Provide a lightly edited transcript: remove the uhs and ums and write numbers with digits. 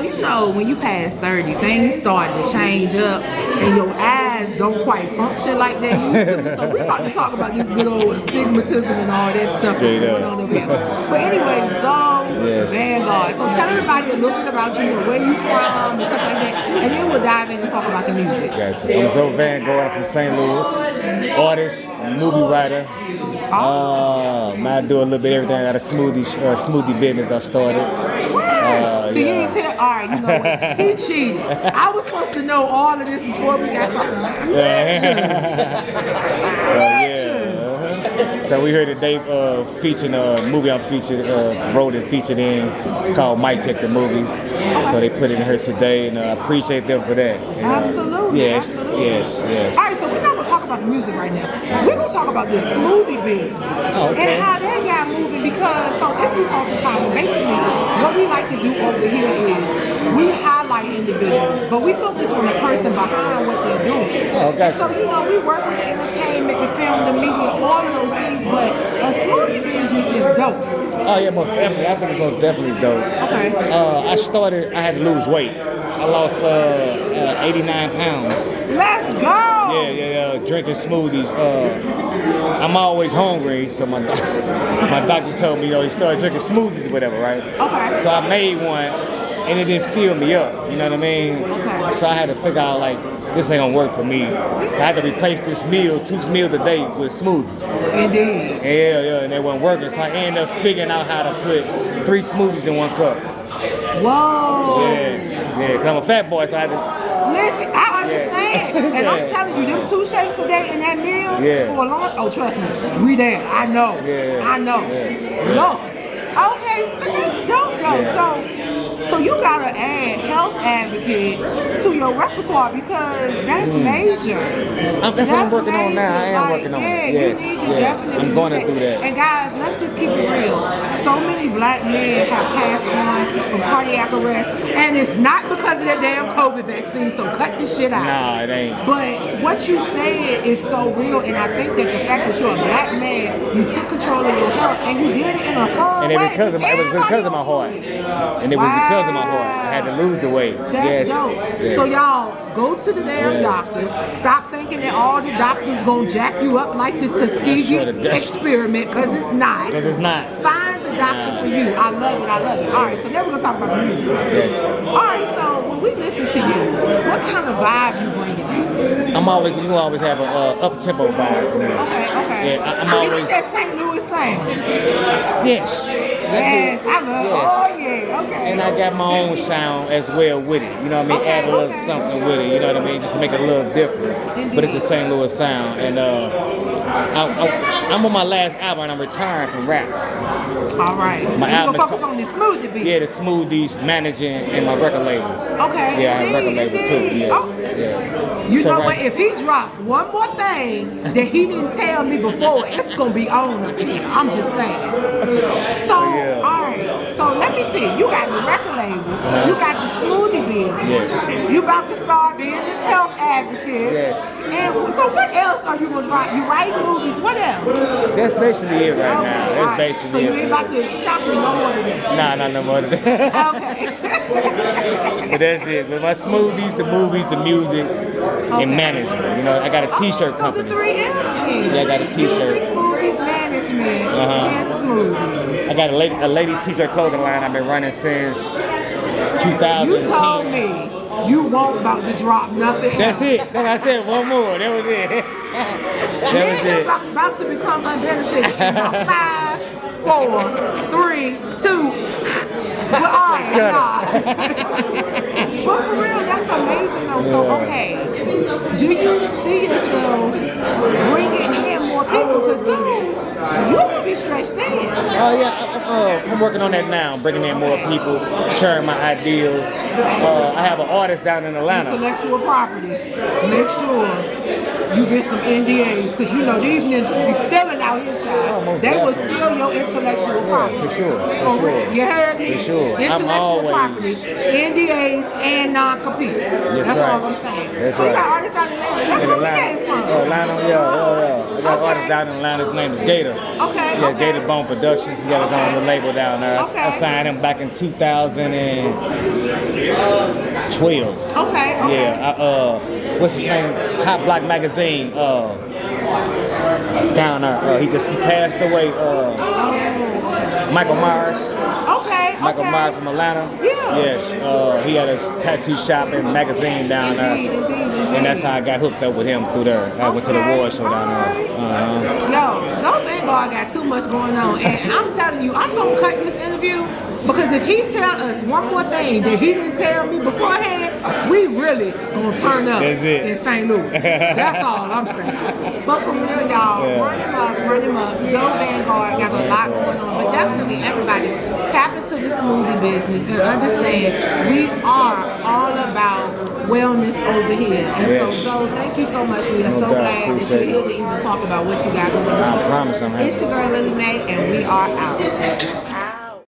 you know when you pass 30, things start to change up, and your eyes don't quite function like they used to. So we're about to talk about this good old astigmatism and all that stuff that's going on over here. But anyway, so Vanguard. So tell everybody a little bit about you, where you from, and stuff like that, and then we'll dive in and talk about the music. Gotcha. I'm Zoe Vanguard. I'm from St. Louis. Artist, movie writer. I do a little bit of everything. I got a smoothie business I started. So you ain't tell, all right, you know what? He cheated. I was supposed to know all of this before we got started. So we heard that they featured a movie I wrote and featured in called Mic Check the Movie. So they put it in here today, and I appreciate them for that. Absolutely. Yes. All right, so we're not going to talk about the music right now. We're going to talk about the smoothie business and how that got moving, because, so it's been some time, and basically what we like to do over here is we highlight individuals, but we focus on the person behind what they're doing. So, you know, we work with the entertainment, the film, the media, all of those things, but a smoothie business is dope. Oh yeah, most definitely. I think it's most definitely dope. Okay. I had to lose weight. I lost 89 pounds. Let's go! Yeah, drinking smoothies. I'm always hungry, so my doctor told me, he started drinking smoothies or whatever, right? Okay. So I made one, and it didn't fill me up, you know what I mean? Okay. So I had to figure out, like, this ain't gonna work for me. I had to replace this meal, 2 meals a day with smoothie. Indeed. Yeah, and they weren't working, so I ended up figuring out how to put 3 smoothies in 1 cup. Whoa. Yeah, because I'm a fat boy, so I had to... Listen, I understand. And I'm telling you, them 2 shakes a day in that meal for a long... Oh, trust me. We there. I know. I know. Lord. Okay, but that's dope, though. So you gotta add health advocate to your repertoire, because that's major. That's what I'm working on now. I am working on it. You need to definitely I'm going to do that. And guys, let's just keep it real. So many black men have passed on from cardiac arrest, and it's not because of that damn COVID vaccine, so cut this shit out. Nah, it ain't. But what you said is so real, and I think that the fact that you're a black man, you took control of your health, and you did it in a fun way. And it was because of my heart. And it was because of my heart. I had to lose the weight. That's dope. Yeah. So y'all, go to the damn doctor. Stop thinking that all the doctors gonna jack you up like the Tuskegee experiment, because it's not. Because it's not. Find the doctor for you. I love it. All right, so now we're gonna talk about the music. All right, so when we listen to you, what kind of vibe you bringing out? You always have a up-tempo vibe for me. Okay. Yeah, I'm always... Isn't that St. Louis sound? Yes. Yes, I love it. Oh, yeah, okay. And I got my own sound as well with it. You know what I mean? Add a little something with it, you know what I mean? Just to make it a little different. Indeed. But it's the St. Louis sound. And I'm on my last album, and I'm retiring from rap. All right. My album gonna focus on the smoothie beats. Yeah, the smoothies, managing, and my record label. Okay. Yeah, I have a record label too. Yes. You know what? If he dropped one more thing that he didn't tell me before, it's gonna be on up here. I'm just saying. So, all right. So let me see. You got the record label. You got the smoothie business. Yes. You about to start being this health advocate. Yes. And so what else are you gonna drop? You write movies. What else? That's basically it right now. That's basically so you ain't about to shock me no more than that. Nah, no more than that. Okay. But that's it. But my smoothies, the movies, the music, and management. You know, I got a t-shirt company. So the 3 M's here. Yeah, I got a t-shirt. Music, movies, management, and smoothies. I got a lady t-shirt clothing line I've been running since 2010. You told me you won't about to drop nothing. That's it. That's what I said. One more. That was it. That was it. About to become unbenefited in about 5, 4, 3, 2. But all right, But for real, that's amazing though. So, okay, do you see yourself bringing in more people? Because soon you will be stretched thin. Oh yeah, I'm working on that now. Bringing in more people, sharing my ideas. I have an artist down in Atlanta. Intellectual property. Make sure you get some NDAs, because you know these ninjas be stealing out here, child. They will steal your intellectual property. For sure. You heard me? For sure. Intellectual property, NDAs, and non-competes. That's all I'm saying. That's so you got artists out in Atlanta. That's where we came from. Atlanta, yeah. I got an artist down in Atlanta. His name is Gator. Okay. Gator Bone Productions. He got his own label down there. I signed him back in 2000 and 12. Okay. Yeah, what's his name? Hot Block Magazine. Down there. He passed away. Michael Myers. Okay. Michael Myers from Atlanta. Yeah. Yes. He had a tattoo shop and magazine down there. Indeed. And that's how I got hooked up with him through there. I went to the award show down there. Yo, Vanguard got too much going on. And I'm telling you, I'm going to cut this interview because if he tell us one more thing that he didn't tell me beforehand, we really going to turn up in St. Louis. That's all I'm saying. But for real, y'all, run him up. Vanguard got a lot going on. But definitely everybody, tap into the smoothie business and understand we are all about wellness over here. And so thank you so much. We are so glad that you're here to even talk about what you got going on. I promise I'm happy. It's your girl Lily Mae, and we are out.